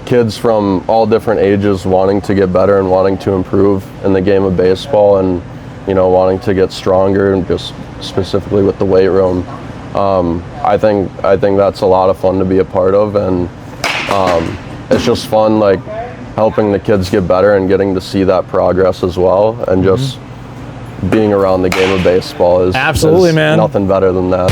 kids from all different ages wanting to get better and wanting to improve in the game of baseball, and wanting to get stronger, and just specifically with the weight room. I think that's a lot of fun to be a part of, and it's just fun, like helping the kids get better and getting to see that progress as well, and just being around the game of baseball is absolutely, man, nothing better than that.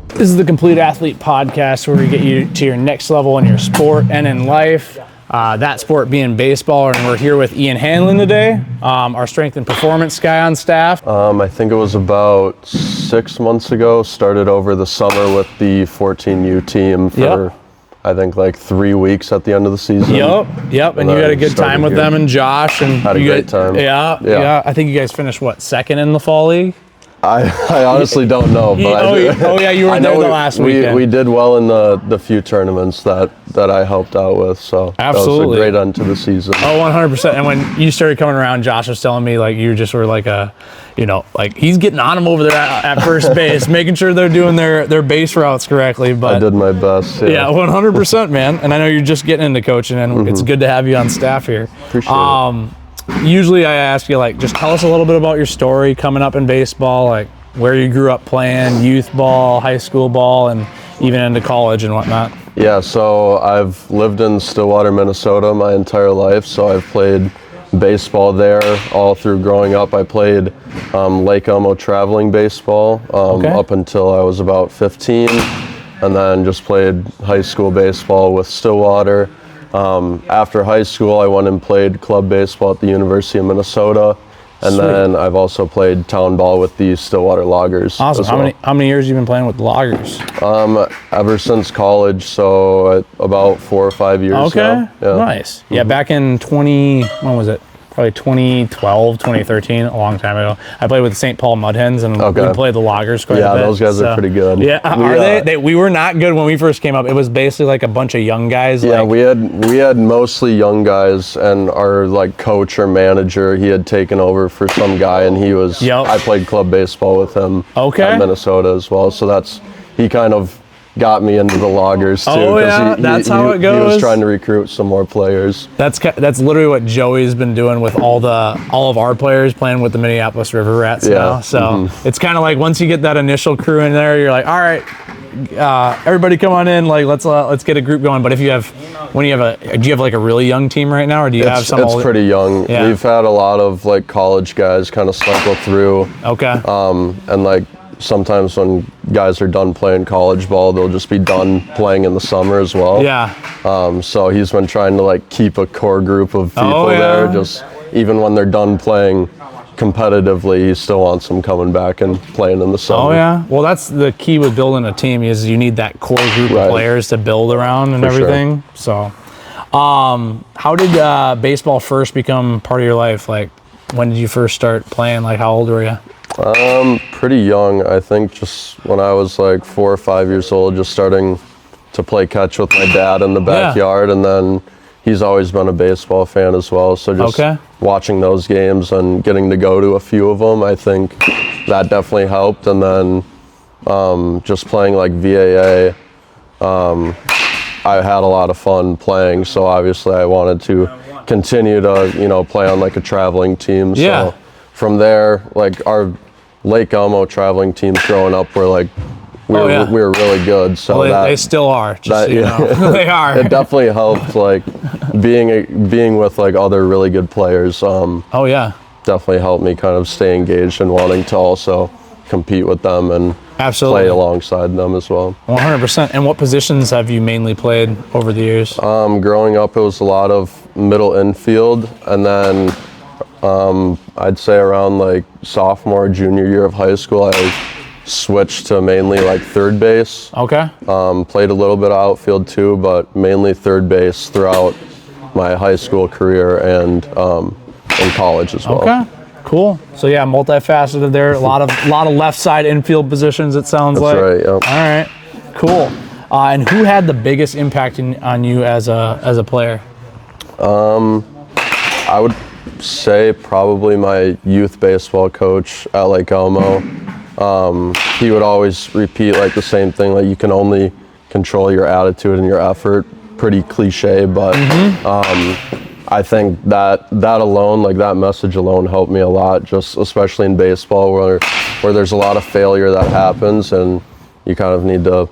This is the Complete Athlete Podcast, where we get you to your next level in your sport and in life. That sport being baseball, and we're here with Ian Hanlon today, our strength and performance guy on staff. I think it was about 6 months ago. Started over the summer with the 14U team for I think like 3 weeks at the end of the season. Yep. And you had a good time with them and Josh, and had a great time. Yeah. I think you guys finished second in the fall league. I honestly don't know, but you were there the last weekend. We did well in the few tournaments that I helped out with, so absolutely. That was a great end to the season. Oh, 100%. And when you started coming around, Josh was telling me like you just were like he's getting on them over there at first base, making sure they're doing their base routes correctly. But I did my best. Yeah, 100%, man. And I know you're just getting into coaching, and it's good to have you on staff here. Appreciate it. Usually I ask you, just tell us a little bit about your story coming up in baseball, like where you grew up playing, youth ball, high school ball, and even into college and whatnot. Yeah, so I've lived in Stillwater, Minnesota my entire life, so I've played baseball there all through growing up. I played Lake Elmo traveling baseball up until I was about 15, and then just played high school baseball with Stillwater. After high school, I went and played club baseball at the University of Minnesota, and then I've also played town ball with the Stillwater Loggers. Awesome. How many years have you been playing with the Loggers? Ever since college, so about 4 or 5 years now. Yeah. Nice. Yeah, back in when was it? Probably 2012, 2013, a long time ago. I played with the St. Paul Mudhens, and we played the Loggers quite a bit. Yeah, those guys are pretty good. Yeah, are they? We were not good when we first came up. It was basically like a bunch of young guys. Yeah, we had mostly young guys, and our coach or manager, he had taken over for some guy, and he was. I played club baseball with him. At Minnesota as well, so he kind of got me into the Loggers too. Oh yeah, that's how it goes. He was trying to recruit some more players. That's literally what Joey's been doing with all of our players, playing with the Minneapolis River Rats now. So it's kind of like once you get that initial crew in there, you're like, all right, everybody come on in. Let's get a group going. But do you have a really young team right now, or do you have some? It's pretty young. Yeah. We've had a lot of college guys kind of cycle through. Okay. And sometimes when guys are done playing college ball, they'll just be done playing in the summer as well. Yeah. So he's been trying to keep a core group of people there. Just even when they're done playing competitively, he still wants them coming back and playing in the summer. Oh yeah. Well, that's the key with building a team, is you need that core group of players to build around and everything. Sure. So, how did baseball first become part of your life? When did you first start playing? How old were you? Pretty young. I think just when I was 4 or 5 years old, just starting to play catch with my dad in the backyard, and then he's always been a baseball fan as well. So just watching those games and getting to go to a few of them, I think that definitely helped. And then just playing VAA, I had a lot of fun playing. So obviously I wanted to continue to play on a traveling team. So from there, our Lake Elmo traveling teams growing up were we were really good. So they still are. Just they are. It definitely helped being with other really good players. Definitely helped me kind of stay engaged and wanting to also compete with them and play alongside them as well. 100%. And what positions have you mainly played over the years? Growing up, it was a lot of middle infield, and then I'd say around sophomore, junior year of high school, I switched to mainly third base. Okay. Played a little bit of outfield too, but mainly third base throughout my high school career and in college as well. Okay. Cool. So multifaceted there. A lot of left side infield positions, it sounds like. That's right. Yep. All right. Cool. And who had the biggest impact on you as a player? I would say probably my youth baseball coach at Lake Elmo. He would always repeat like the same thing, like you can only control your attitude and your effort. Pretty cliche, but I think that alone, like that message alone, helped me a lot. Just especially in baseball, where there's a lot of failure that happens, and you kind of need to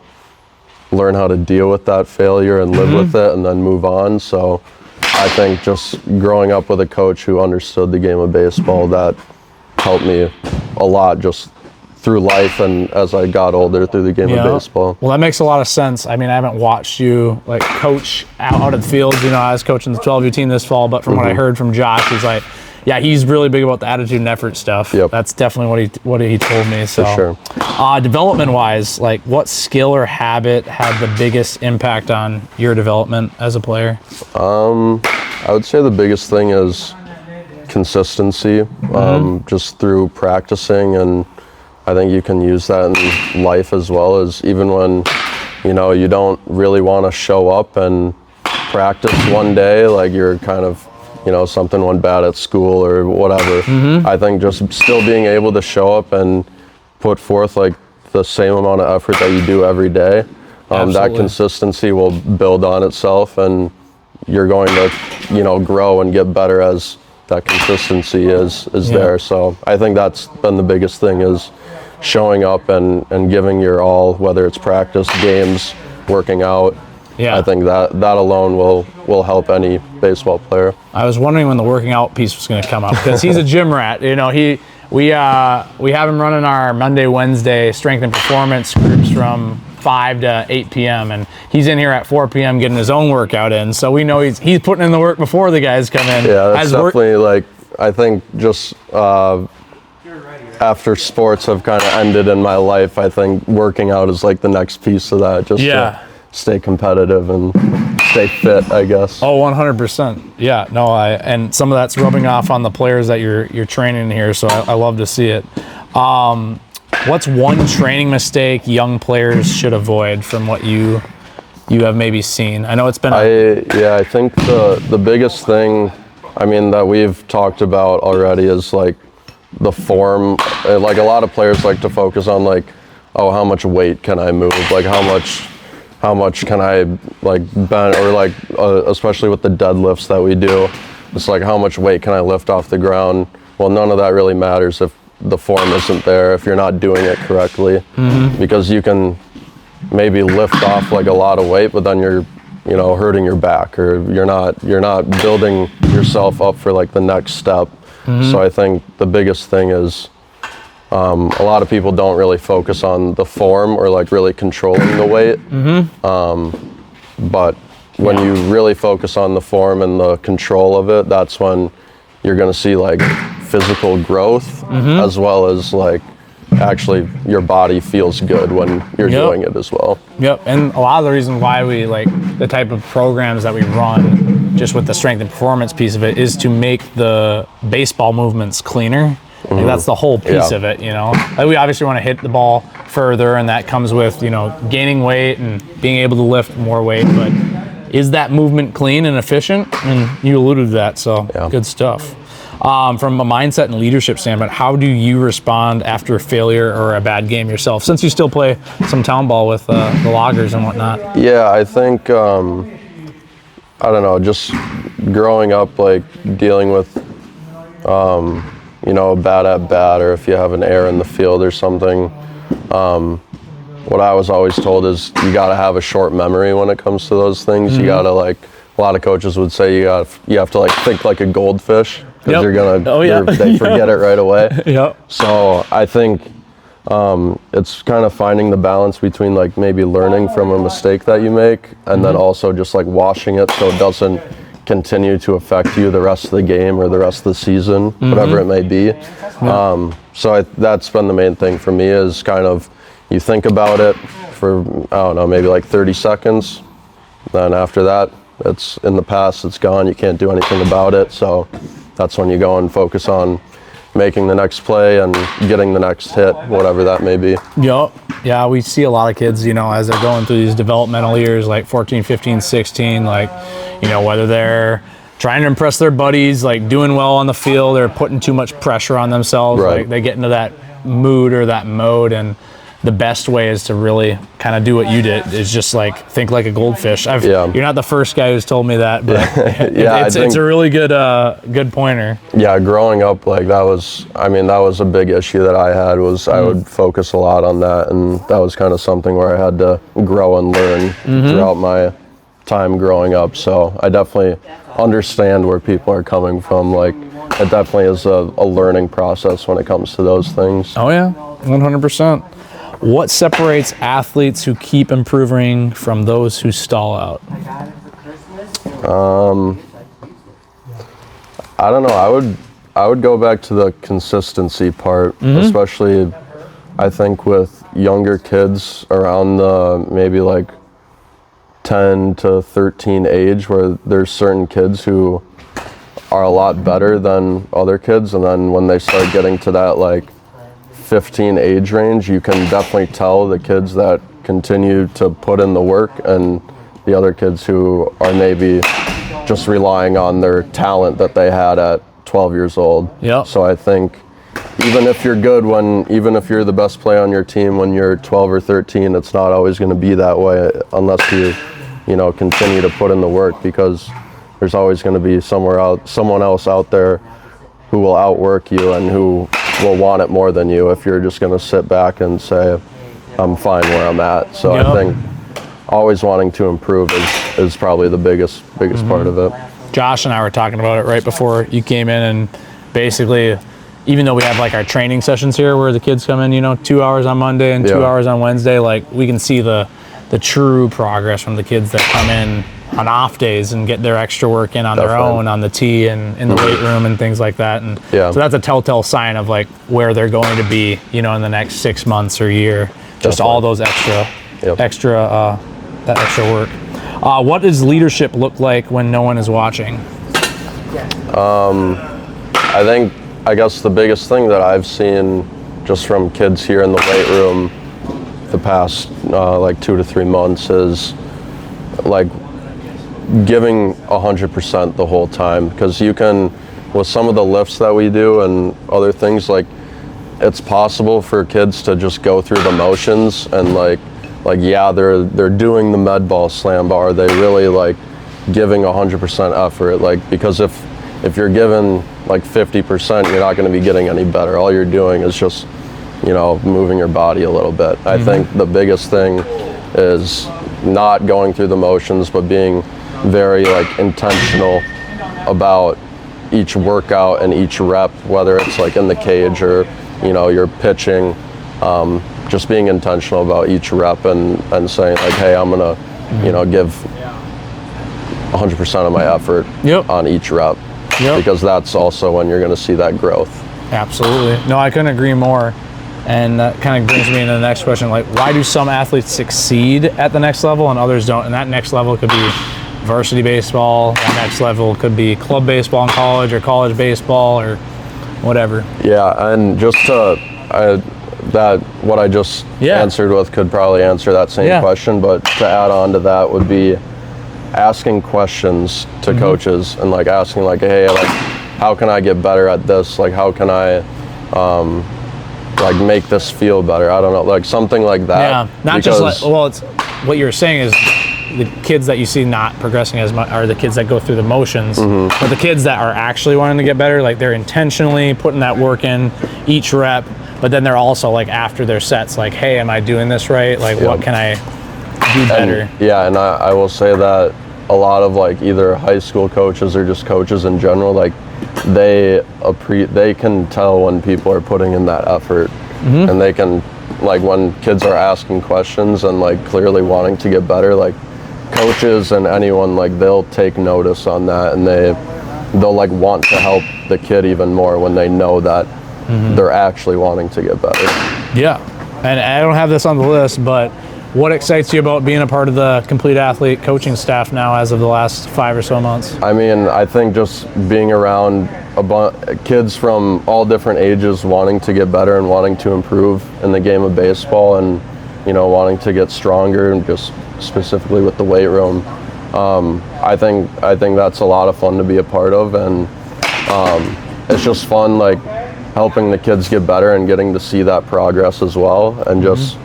learn how to deal with that failure and live with it, and then move on. So I think just growing up with a coach who understood the game of baseball, that helped me a lot just through life and as I got older through the game of baseball. Well, that makes a lot of sense. I mean, I haven't watched you like coach out of the field. You know, I was coaching the 12U team this fall, but from what I heard from Josh, he's like, yeah, he's really big about the attitude and effort stuff. Yep. That's definitely what he told me. So, for sure. Development-wise, like what skill or habit had the biggest impact on your development as a player? I would say the biggest thing is consistency, just through practicing, and I think you can use that in life as well, as even when, you know, you don't really want to show up and practice one day, like you're kind of, you know, something went bad at school or whatever. I think just still being able to show up and put forth like the same amount of effort that you do every day, that consistency will build on itself, and you're going to, you know, grow and get better as that consistency is there. So I think that's been the biggest thing, is showing up and giving your all, whether it's practice, games, working out. I think that alone will help any baseball player. I was wondering when the working out piece was going to come up, because he's a gym rat. You know, we have him running our Monday, Wednesday strength and performance groups from 5 to 8 p.m. and he's in here at 4 p.m. getting his own workout in. So we know he's putting in the work before the guys come in. Yeah, that's definitely like, I think just after sports have kind of ended in my life, I think working out is like the next piece of that, just to stay competitive and stay fit, I guess. Oh, 100%. Yeah, no, and some of that's rubbing off on the players that you're training here, so I love to see it. What's one training mistake young players should avoid from what you have maybe seen? I know it's been I think the biggest thing, I mean, that we've talked about already is like the form. Like a lot of players like to focus on like, oh, how much weight can I move? Like how much can I like bend, or like especially with the deadlifts that we do, it's like how much weight can I lift off the ground? Well, none of that really matters if the form isn't there, if you're not doing it correctly, because you can maybe lift off like a lot of weight, but then you're, you know, hurting your back, or you're not building yourself up for like the next step. So I think the biggest thing is a lot of people don't really focus on the form or like really controlling the weight. But when you really focus on the form and the control of it, that's when you're going to see like physical growth, as well as like actually your body feels good when you're doing it as well. And a lot of the reason why we like the type of programs that we run, just with the strength and performance piece of it, is to make the baseball movements cleaner. Like that's the whole piece of it, you know. Like we obviously want to hit the ball further, and that comes with, you know, gaining weight and being able to lift more weight. But is that movement clean and efficient? And you alluded to that, so good stuff. From a mindset and leadership standpoint, how do you respond after a failure or a bad game yourself, since you still play some town ball with the Loggers and whatnot? Yeah, I think, I don't know, just growing up, like dealing with, you know, a bad at bat, or if you have an error in the field or something, what I was always told is you got to have a short memory when it comes to those things. You got to, like, a lot of coaches would say you have to like think like a goldfish, because you're gonna they forget it right away. So I think it's kind of finding the balance between like maybe learning from a mistake that you make, and then also just like washing it so it doesn't continue to affect you the rest of the game or the rest of the season, whatever it may be. So that's been the main thing for me, is kind of you think about it for, I don't know, maybe like 30 seconds. Then after that, it's in the past, it's gone, you can't do anything about it. So that's when you go and focus on making the next play and getting the next hit, whatever that may be. Yeah, we see a lot of kids, you know, as they're going through these developmental years, like 14, 15, 16, like, you know, whether they're trying to impress their buddies, like doing well on the field. They're putting too much pressure on themselves. Right. Like they get into that mood or that mode, and the best way is to really kind of do what you did, is just like think like a goldfish. You're not the first guy who's told me that, but it's a really good pointer. Yeah, growing up, like that was a big issue that I had, was I would focus a lot on that, and that was kind of something where I had to grow and learn throughout my time growing up. So I definitely understand where people are coming from. Like it definitely is a learning process when it comes to those things. Oh yeah, 100%. What separates athletes who keep improving from those who stall out? I don't know. I would go back to the consistency part, especially I think with younger kids around the maybe like 10 to 13 age, where there's certain kids who are a lot better than other kids, and then when they start getting to that like 15 age range, you can definitely tell the kids that continue to put in the work and the other kids who are maybe just relying on their talent that they had at 12 years old. Yeah. So I think even if you're good even if you're the best player on your team when you're 12 or 13, it's not always going to be that way unless you continue to put in the work, because there's always going to be someone else out there who will outwork you and who will want it more than you if you're just going to sit back and say, I'm fine where I'm at. So I think always wanting to improve is probably the biggest part of it. Josh and I were talking about it right before you came in, and basically, even though we have like our training sessions here where the kids come in, 2 hours on Monday and 2 hours on Wednesday, like we can see the true progress from the kids that come in on off days and get their extra work in on their own, on the tee and in the weight room and things like that. And so that's a telltale sign of like where they're going to be, in the next 6 months or year. Just all those that extra work. What does leadership look like when no one is watching? I guess the biggest thing that I've seen just from kids here in the weight room the past like 2 to 3 months is like giving 100% the whole time, because you can, with some of the lifts that we do and other things, like it's possible for kids to just go through the motions and like they're doing the med ball slam, but are they really like giving 100% effort? Like, because if you're giving like 50%, you're not going to be getting any better. All you're doing is just moving your body a little bit. I think the biggest thing is not going through the motions, but being very like intentional about each workout and each rep, whether it's like in the cage or you're pitching, just being intentional about each rep and saying like, hey, I'm gonna give 100% of my effort on each rep, because that's also when you're going to see that growth. Absolutely. No, I couldn't agree more. And that kind of brings me into the next question, like why do some athletes succeed at the next level and others don't? And that next level could be varsity baseball, that next level could be club baseball in college or college baseball or whatever. Yeah, and just what I just answered with could probably answer that same question, but to add on to that would be asking questions to coaches and like asking like, hey, like how can I get better at this? Like how can I like make this feel better? I don't know, like something like that. Yeah, not just like, it's what you're saying is the kids that you see not progressing as much are the kids that go through the motions, but the kids that are actually wanting to get better, like they're intentionally putting that work in each rep, but then they're also like after their sets like, hey, am I doing this right? Like what can I do better? And I will say that a lot of like either high school coaches or just coaches in general, like they can tell when people are putting in that effort, and they can, like when kids are asking questions and like clearly wanting to get better, like coaches and anyone, like they'll take notice on that, and they'll like want to help the kid even more when they know that they're actually wanting to get better. Yeah, and I don't have this on the list, but what excites you about being a part of the Complete Athlete coaching staff now as of the last 5 or so months? I mean, I think just being around kids from all different ages wanting to get better and wanting to improve in the game of baseball and, wanting to get stronger, and just specifically with the weight room. I think that's a lot of fun to be a part of, and it's just fun, like helping the kids get better and getting to see that progress as well, and just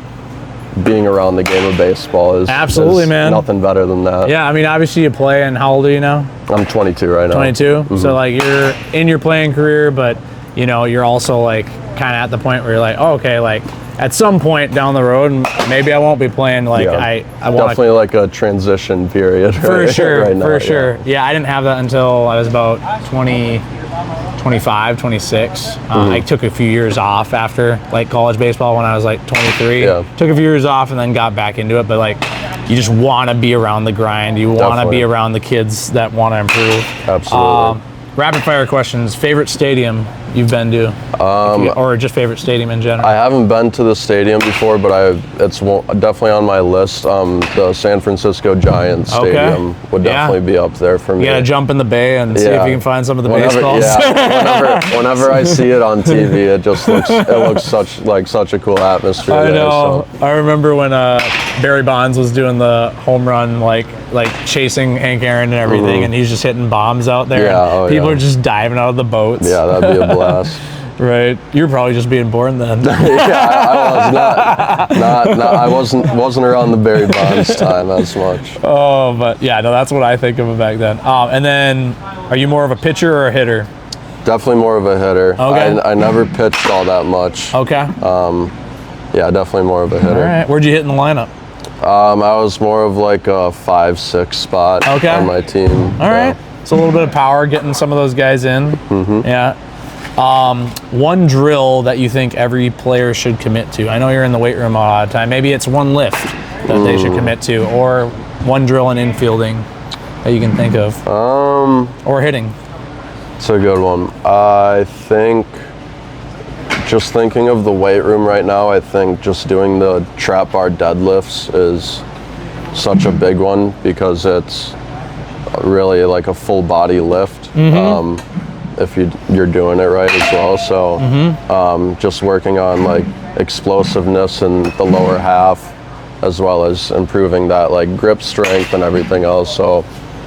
being around the game of baseball is absolutely, man. Nothing better than that. Yeah, I mean, obviously you play, and how old are you now? I'm 22 right now. 22. So like you're in your playing career, but you know you're also like kind of at the point where you're like, oh, okay, like at some point down the road, maybe I won't be playing. Like I want definitely like a transition period. For sure, right now, for sure. Yeah, I didn't have that until I was about 25, 26. I took a few years off after like college baseball when I was like 23. Yeah. Took a few years off and then got back into it. But like, you just want to be around the grind. You want to be around the kids that want to improve. Absolutely. Rapid fire questions. Favorite stadium you've been to, or just favorite stadium in general? I haven't been to the stadium before, but it's definitely on my list. The San Francisco Giants stadium would definitely be up there for me. You gotta jump in the bay and see if you can find some of the baseballs. Yeah, whenever I see it on TV, it just looks such a cool atmosphere. I know. I remember when Barry Bonds was doing the home run, like chasing Hank Aaron and everything, and he's just hitting bombs out there. Yeah, people are just diving out of the boats. Yeah, that'd be a blast. Right. You're probably just being born then. Yeah, I was not. I wasn't around the Barry Bonds time as much. Oh, but yeah, no, that's what I think of it back then. And then, are you more of a pitcher or a hitter? Definitely more of a hitter. Okay. I never pitched all that much. Okay. Yeah, definitely more of a hitter. All right. Where'd you hit in the lineup? I was more of like a 5-6 spot on my team. All right. So a little bit of power getting some of those guys in. Yeah. One drill that you think every player should commit to. I know you're in the weight room a lot of the time. Maybe it's one lift that they should commit to, or one drill in infielding that you can think of, or hitting. It's a good one. I think, just thinking of the weight room right now, I think just doing the trap bar deadlifts is such a big one, because it's really like a full body lift. If you're doing it right as well. So just working on like explosiveness in the lower half, as well as improving that like grip strength and everything else. So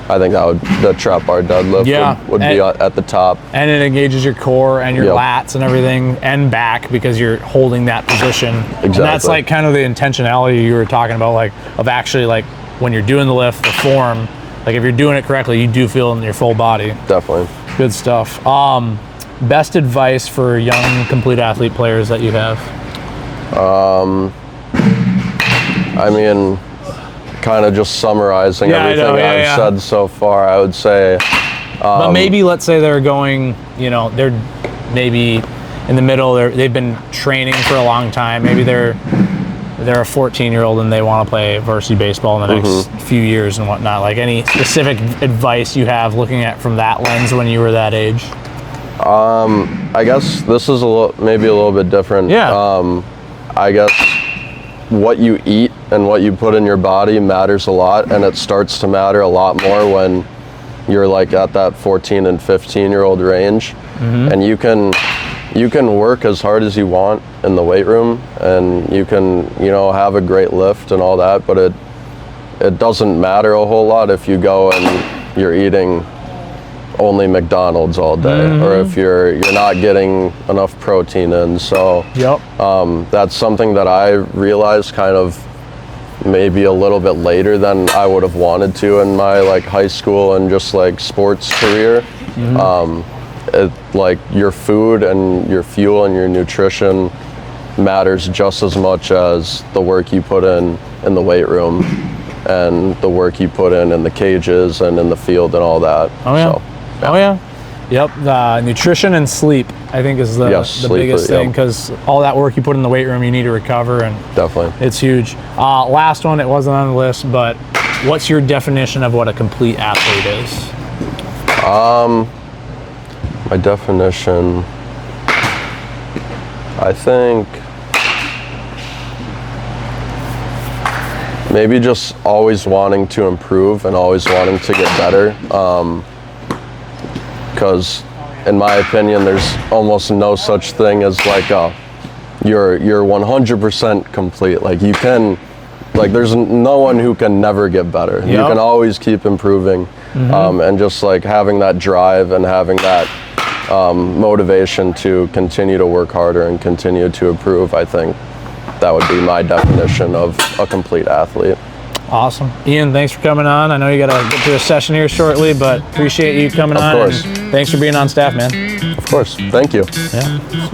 I think the trap bar deadlift would be at the top. And it engages your core and your lats and everything, and back, because you're holding that position. Exactly. And that's like kind of the intentionality you were talking about, like of actually like when you're doing the lift, the form, like if you're doing it correctly, you do feel in your full body. Definitely. Good stuff. Best advice for young complete athlete players that you have? I mean, kind of just summarizing everything I've said so far, I would say. But maybe let's say they're going, you know, they're maybe in the middle, they've been training for a long time. Maybe they're a 14-year-old and they want to play varsity baseball in the next few years and whatnot. Like, any specific advice you have looking at from that lens when you were that age? I guess this is maybe a little bit different. Yeah. I guess what you eat and what you put in your body matters a lot, and it starts to matter a lot more when you're like at that 14 and 15-year-old range. And you can work as hard as you want in the weight room, and you can, you know, have a great lift and all that, but it doesn't matter a whole lot if you go and you're eating only McDonald's all day, or if you're not getting enough protein in. So that's something that I realized kind of maybe a little bit later than I would have wanted to in my like high school and just like sports career. Like your food and your fuel and your nutrition matters just as much as the work you put in the weight room and the work you put in the cages and in the field and all that. Yep. Nutrition and sleep, I think, is the biggest thing, because all that work you put in the weight room, you need to recover, and definitely it's huge. Last one, it wasn't on the list, but what's your definition of what a complete athlete is? My definition, I think maybe just always wanting to improve and always wanting to get better. Because in my opinion, there's almost no such thing as like you're 100% complete. Like you can like there's no one who can never get better. You can always keep improving, and just like having that drive and having that motivation to continue to work harder and continue to improve. I think that would be my definition of a complete athlete. Awesome. Ian, thanks for coming on. I know you got to get to a session here shortly, but appreciate you coming on. Of course. And thanks for being on staff, man. Of course. Thank you. Yeah.